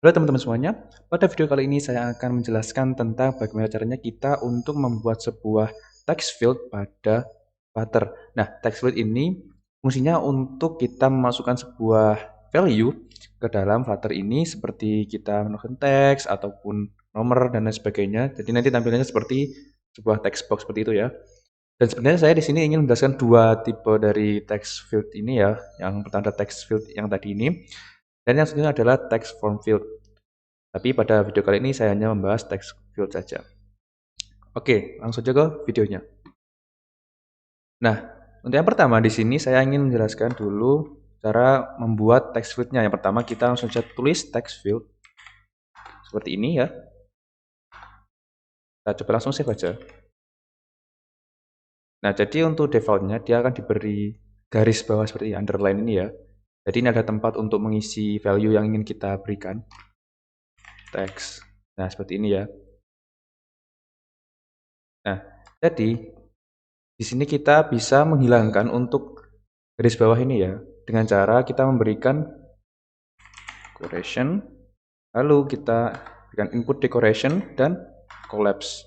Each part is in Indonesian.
Halo teman-teman semuanya, pada video kali ini saya akan menjelaskan tentang bagaimana caranya kita untuk membuat sebuah text field pada Flutter. Nah, text field ini fungsinya untuk kita memasukkan sebuah value ke dalam Flutter ini seperti kita menuliskan teks ataupun nomor dan lain sebagainya. Jadi nanti tampilannya seperti sebuah text box seperti itu ya. Dan sebenarnya saya di sini ingin menjelaskan dua tipe dari text field ini ya. Yang pertama ada text field yang tadi ini, dan yang selanjutnya adalah text form field. Tapi pada video kali ini saya hanya membahas text field saja. Oke, langsung saja ke videonya. Nah, untuk yang pertama di sini saya ingin menjelaskan dulu cara membuat text fieldnya. Yang pertama kita langsung saja tulis text field seperti ini ya. Kita coba langsung save aja. Nah, jadi untuk defaultnya dia akan diberi garis bawah seperti underline ini ya. Jadi ini ada tempat untuk mengisi value yang ingin kita berikan. Text. Nah, seperti ini ya. Nah, jadi di sini kita bisa menghilangkan untuk garis bawah ini ya, dengan cara kita memberikan decoration, lalu kita berikan input decoration dan collapse.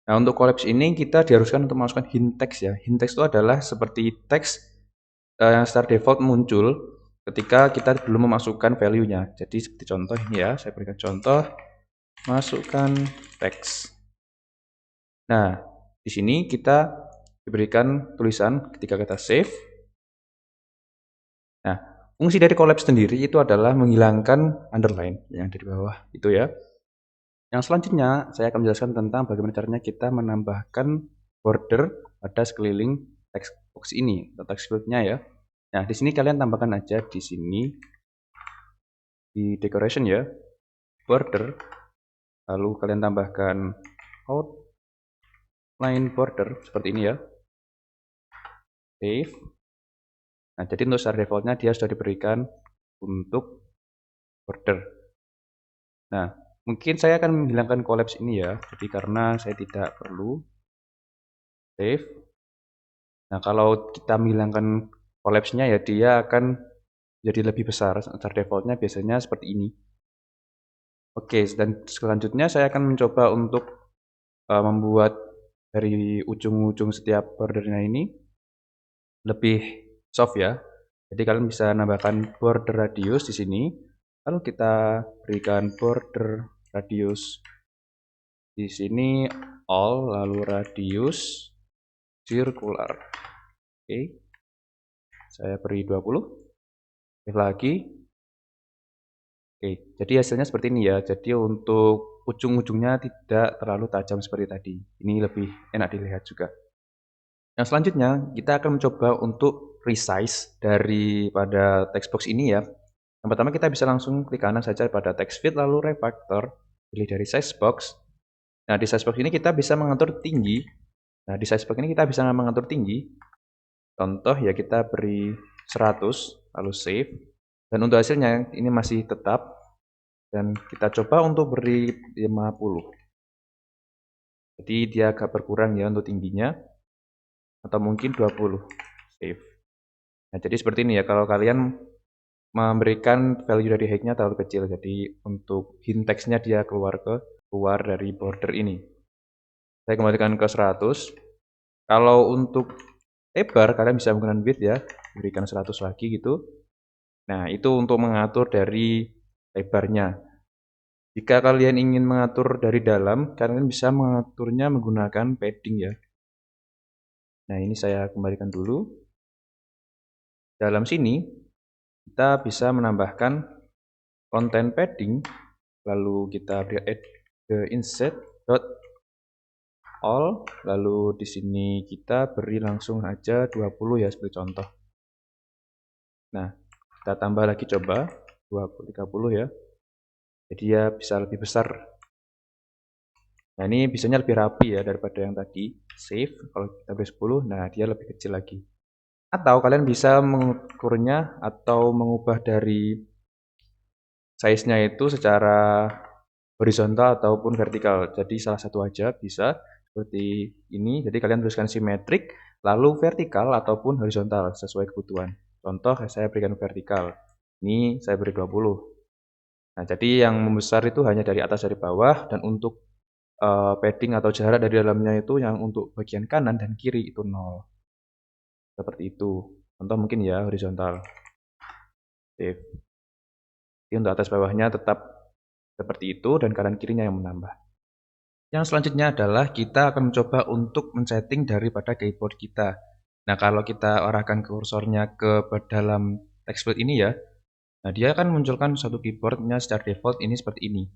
Nah, untuk collapse ini kita diharuskan untuk memasukkan hint text ya. Hint text itu adalah seperti teks yang secara default muncul ketika kita belum memasukkan value-nya. Jadi seperti contoh ini ya, saya berikan contoh, masukkan teks. Nah, di sini kita diberikan tulisan ketika kita save. Nah, fungsi dari collapse sendiri itu adalah menghilangkan underline yang ada di bawah itu ya. Yang selanjutnya saya akan menjelaskan tentang bagaimana caranya kita menambahkan border pada sekeliling text box ini atau text fieldnya ya. Nah, di sini kalian tambahkan aja di sini di decoration ya, border, lalu kalian tambahkan outline border seperti ini ya. Save. Nah, jadi untuk secara defaultnya dia sudah diberikan untuk border. Nah, mungkin saya akan menghilangkan collapse ini ya, jadi karena saya tidak perlu save. Nah, kalau kita menghilangkan collapse-nya ya dia akan jadi lebih besar. Secara defaultnya biasanya seperti ini. Oke, dan selanjutnya saya akan mencoba untuk membuat dari ujung-ujung setiap bordernya ini lebih soft ya. Jadi kalian bisa nambahkan border radius di sini. Lalu kita berikan border radius di sini all, lalu radius circular. Oke. Saya beri 20. Save lagi. Oke, jadi hasilnya seperti ini ya. Jadi untuk ujung-ujungnya tidak terlalu tajam seperti tadi. Ini lebih enak dilihat juga. Yang selanjutnya, kita akan mencoba untuk resize daripada text box ini ya. Yang pertama kita bisa langsung klik kanan saja pada text field lalu refactor, pilih dari size box. Nah, di size box ini kita bisa mengatur tinggi. Nah, di size box ini kita bisa mengatur tinggi. Contoh ya kita beri 100 lalu save. Dan untuk hasilnya ini masih tetap dan kita coba untuk beri 50. Jadi dia agak berkurang ya untuk tingginya atau mungkin 20. Save. Nah, jadi seperti ini ya kalau kalian memberikan value dari height-nya terlalu kecil. Jadi untuk hint text-nya dia keluar dari border ini. Saya kembalikan ke 100. Kalau untuk lebar kalian bisa menggunakan width ya, berikan 100 lagi gitu. Nah, itu untuk mengatur dari lebarnya. Jika kalian ingin mengatur dari dalam, kalian bisa mengaturnya menggunakan padding ya. Nah, ini saya kembalikan dulu. Dalam sini, kita bisa menambahkan content padding, lalu kita beri add the insert dot all, lalu di sini kita beri langsung aja 20 ya seperti contoh. Nah, kita tambah lagi coba 20 30 ya. Jadi ya bisa lebih besar. Nah, ini bisanya lebih rapi ya daripada yang tadi. Save, kalau kita beri 10, nah dia lebih kecil lagi. Atau kalian bisa mengukurnya atau mengubah dari size-nya itu secara horizontal ataupun vertikal. Jadi salah satu aja bisa seperti ini. Jadi kalian tuliskan simetrik, lalu vertikal ataupun horizontal sesuai kebutuhan. Contoh saya berikan vertikal. Ini saya beri 20. Nah, jadi yang membesar itu hanya dari atas dari bawah, dan untuk padding atau jarak dari dalamnya itu yang untuk bagian kanan dan kiri itu 0. Seperti itu. Contoh mungkin ya horizontal. Save. Jadi untuk atas bawahnya tetap seperti itu dan kanan kirinya yang menambah. Yang selanjutnya adalah kita akan mencoba untuk men-setting daripada keyboard kita. Nah, kalau kita arahkan kursornya ke dalam text field ini ya, nah dia akan munculkan suatu keyboardnya secara default ini seperti ini.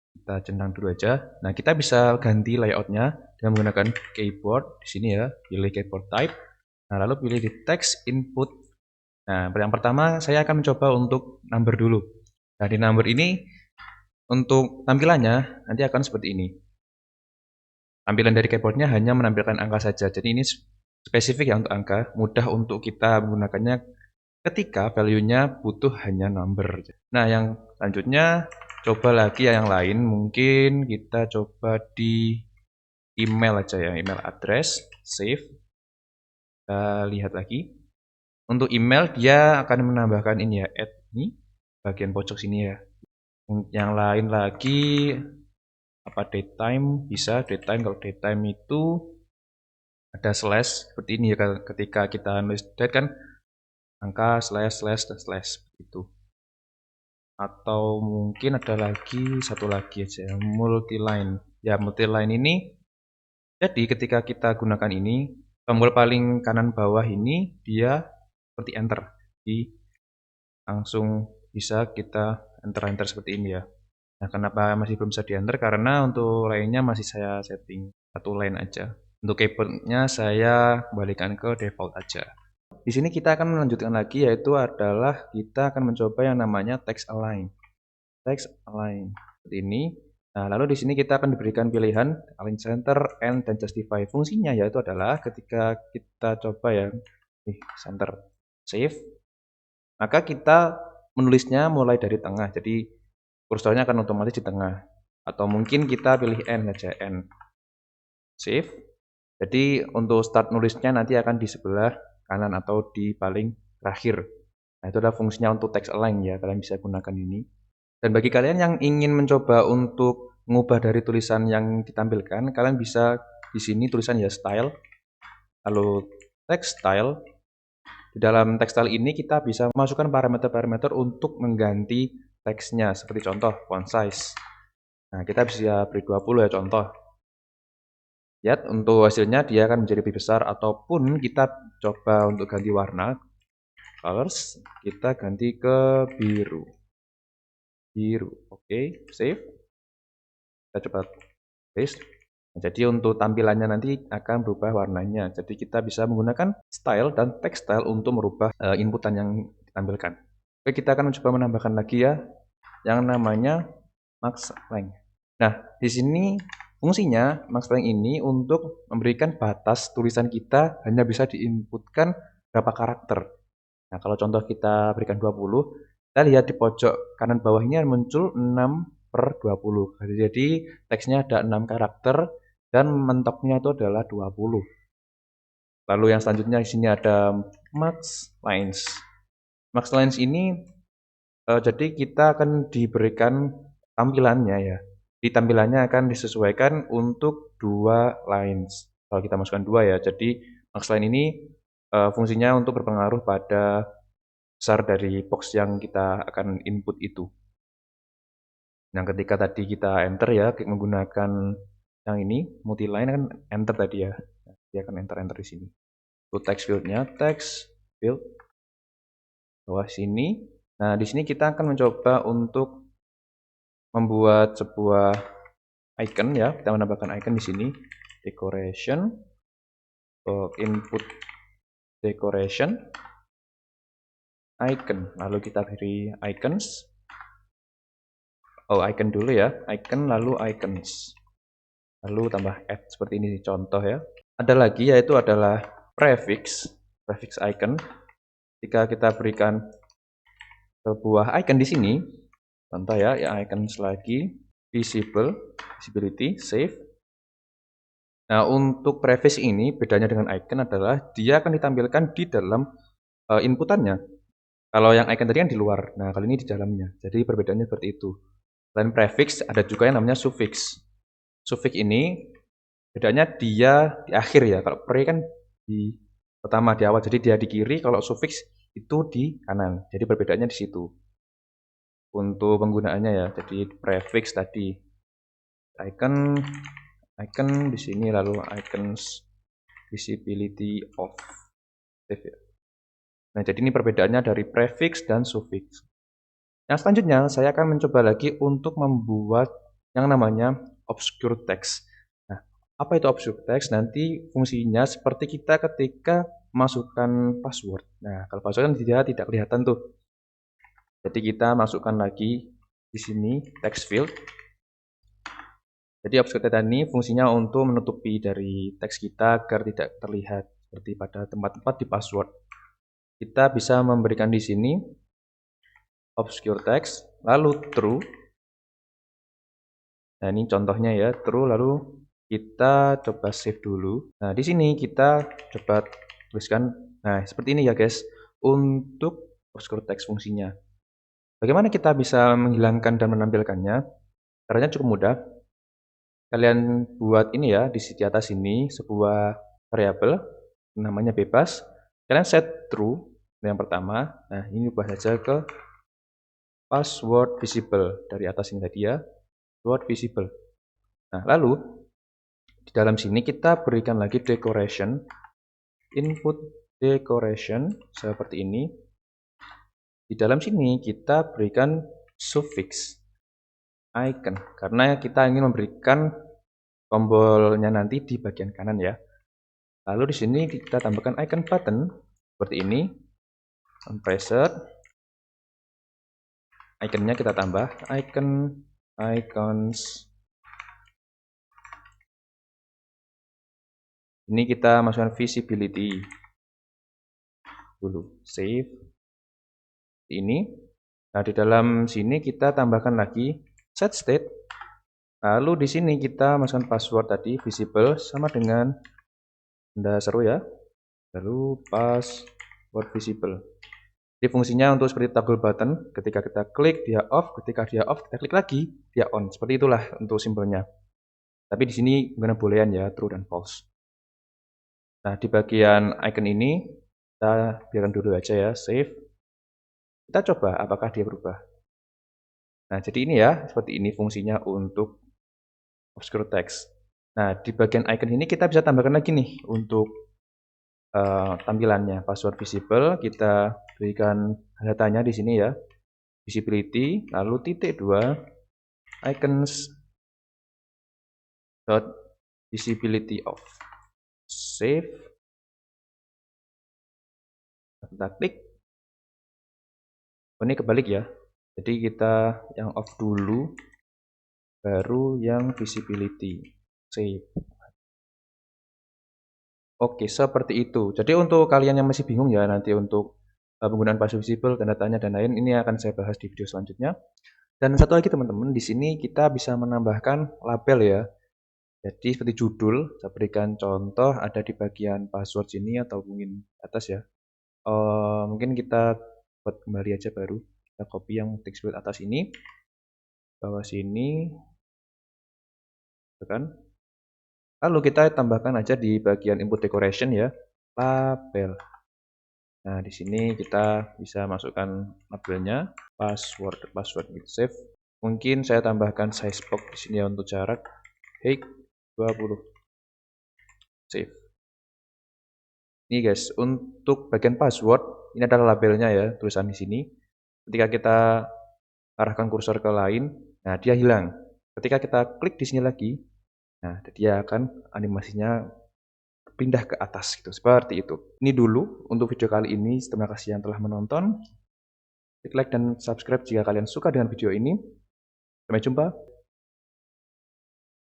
Kita centang dulu aja. Nah, kita bisa ganti layoutnya dengan menggunakan keyboard di sini ya. Pilih keyboard type. Nah, lalu pilih di text input. Nah, yang pertama saya akan mencoba untuk number dulu. Nah, di number ini untuk tampilannya nanti akan seperti ini. Tampilan dari keyboardnya hanya menampilkan angka saja. Jadi ini spesifik ya untuk angka. Mudah untuk kita menggunakannya ketika value-nya butuh hanya number. Nah, yang selanjutnya coba lagi yang lain. Mungkin kita coba di email aja ya, email address, save. Kita lihat lagi. Untuk email dia akan menambahkan ini ya, add ini bagian pojok sini ya. Yang lain lagi apa datetime bisa datetime. Kalau datetime itu ada slash seperti ini ya, ketika kita nulis date kan angka slash slash dan slash itu. Atau mungkin ada lagi satu lagi aja multiline. Ya, multiline ini jadi ketika kita gunakan ini tombol paling kanan bawah ini dia seperti enter. Jadi langsung bisa kita enter seperti ini ya. Nah, kenapa masih belum bisa di enter? Karena untuk lainnya masih saya setting satu line aja. Untuk keyboardnya saya kembalikan ke default aja. Di sini kita akan melanjutkan lagi, yaitu adalah kita akan mencoba yang namanya text align. Text align seperti ini. Nah, lalu di sini kita akan diberikan pilihan align center, end, dan justify. Fungsinya yaitu adalah ketika kita coba ya, center, save, maka kita menulisnya mulai dari tengah. Jadi kursornya akan otomatis di tengah. Atau mungkin kita pilih end aja, end. Save. Jadi untuk start nulisnya nanti akan di sebelah kanan atau di paling terakhir. Nah, itu adalah fungsinya untuk text align ya, kalian bisa gunakan ini. Dan bagi kalian yang ingin mencoba untuk mengubah dari tulisan yang ditampilkan, kalian bisa di sini tulisan ya style, lalu text style. Di dalam text style ini kita bisa masukkan parameter-parameter untuk mengganti teksnya, seperti contoh font size. Nah, kita bisa beri 20 ya contoh. Lihat untuk hasilnya dia akan menjadi lebih besar, ataupun kita coba untuk ganti warna, colors, kita ganti ke biru. Oke, save. Kita coba paste. Nah, jadi untuk tampilannya nanti akan berubah warnanya. Jadi kita bisa menggunakan style dan text style untuk merubah inputan yang ditampilkan. Oke, kita akan mencoba menambahkan lagi ya yang namanya max length. Nah, di sini fungsinya max length ini untuk memberikan batas tulisan kita hanya bisa diinputkan berapa karakter. Nah, kalau contoh kita berikan 20, kita lihat di pojok kanan bawah ini muncul 6/20. Jadi teksnya ada 6 karakter dan mentoknya itu adalah 20. Lalu yang selanjutnya di sini ada max lines. Max lines ini jadi kita akan diberikan tampilannya ya. Di tampilannya akan disesuaikan untuk 2 lines. Kalau kita masukkan 2 ya. Jadi max line ini fungsinya untuk berpengaruh pada besar dari box yang kita akan input itu. Yang ketika tadi kita enter ya menggunakan yang ini multiline kan enter tadi ya. Dia akan enter di sini. Untuk text fieldnya text field bawah sini. Nah, di sini kita akan mencoba untuk membuat sebuah icon ya. Kita menambahkan icon di sini. Decoration. Input decoration. Icon. Lalu kita beri icons. Icon dulu ya. Icon lalu icons. Lalu tambah add seperti ini contoh ya. Ada lagi yaitu adalah prefix icon. Jika kita berikan sebuah icon di sini, contoh ya, icons lagi, visibility, save. Nah, untuk prefix ini bedanya dengan icon adalah dia akan ditampilkan di dalam inputannya. Kalau yang icon tadi kan di luar, nah kali ini di dalamnya. Jadi perbedaannya seperti itu. Selain prefix, ada juga yang namanya suffix. Suffix ini bedanya dia di akhir ya. Kalau pre kan di pertama di awal, jadi dia di kiri. Kalau suffix itu di kanan. Jadi perbedaannya di situ. Untuk penggunaannya ya. Jadi prefix tadi icon di sini, lalu icons visibility off. Nah, jadi ini perbedaannya dari prefix dan suffix. Yang selanjutnya, saya akan mencoba lagi untuk membuat yang namanya obscure text. Nah, apa itu obscure text? Nanti fungsinya seperti kita ketika masukkan password. Nah, kalau password kan dia tidak kelihatan tuh. Jadi kita masukkan lagi di sini text field. Jadi obscure text ini fungsinya untuk menutupi dari teks kita agar tidak terlihat seperti pada tempat-tempat di password. Kita bisa memberikan di sini obscure text, lalu true. Nah, ini contohnya ya, true, lalu kita coba save dulu. Nah, di sini kita coba tuliskan, nah seperti ini ya guys, untuk obscure text fungsinya. Bagaimana kita bisa menghilangkan dan menampilkannya? Caranya cukup mudah. Kalian buat ini ya, di sisi atas ini, sebuah variabel, namanya bebas. Kalian set true, yang pertama. Nah, ini ubah saja ke password visible. Dari atas ini tadi ya, password visible. Nah, lalu di dalam sini kita berikan lagi decoration, input decoration seperti ini. Di dalam sini kita berikan suffix icon karena kita ingin memberikan tombolnya nanti di bagian kanan ya. Lalu di sini kita tambahkan icon button seperti ini, unpressed. Iconnya kita tambah icons. Ini kita masukkan visibility dulu, save ini. Nah, di dalam sini kita tambahkan lagi set state. Lalu di sini kita masukkan password tadi visible sama dengan benda seru ya. Lalu password visible. Jadi fungsinya untuk seperti toggle button, ketika kita klik dia off, ketika dia off kita klik lagi dia on. Seperti itulah untuk simbolnya. Tapi di sini menggunakan boolean ya, true dan false. Nah, di bagian icon ini kita biarkan dulu aja ya, save. Kita coba apakah dia berubah. Nah, jadi ini ya, seperti ini fungsinya untuk obscure text. Nah, di bagian icon ini kita bisa tambahkan lagi nih untuk tampilannya. Password visible, kita berikan datanya di sini ya. Visibility, lalu titik 2, icons dot visibility off. Save. Kita klik. Oh, ini kebalik ya. Jadi kita yang off dulu, baru yang visibility. Save. Oke, seperti itu. Jadi untuk kalian yang masih bingung ya nanti untuk penggunaan password visible, tanda tanya dan lain, ini akan saya bahas di video selanjutnya. Dan satu lagi teman-teman, di sini kita bisa menambahkan label ya. Jadi seperti judul, saya berikan contoh ada di bagian password sini atau mungkin atas ya. Mungkin kita buat kembali aja baru. Kita copy yang text field atas ini, bawah sini, kan? Lalu kita tambahkan aja di bagian input decoration ya, label. Nah, di sini kita bisa masukkan labelnya, password gitu, save. Mungkin saya tambahkan size box di sini ya untuk jarak height 20. Save. Ini guys, untuk bagian password, ini adalah labelnya ya, tulisan di sini. Ketika kita arahkan kursor ke lain, nah dia hilang. Ketika kita klik di sini lagi, nah dia akan animasinya pindah ke atas gitu, seperti itu. Ini dulu untuk video kali ini. Terima kasih yang telah menonton. Klik like dan subscribe jika kalian suka dengan video ini. Sampai jumpa.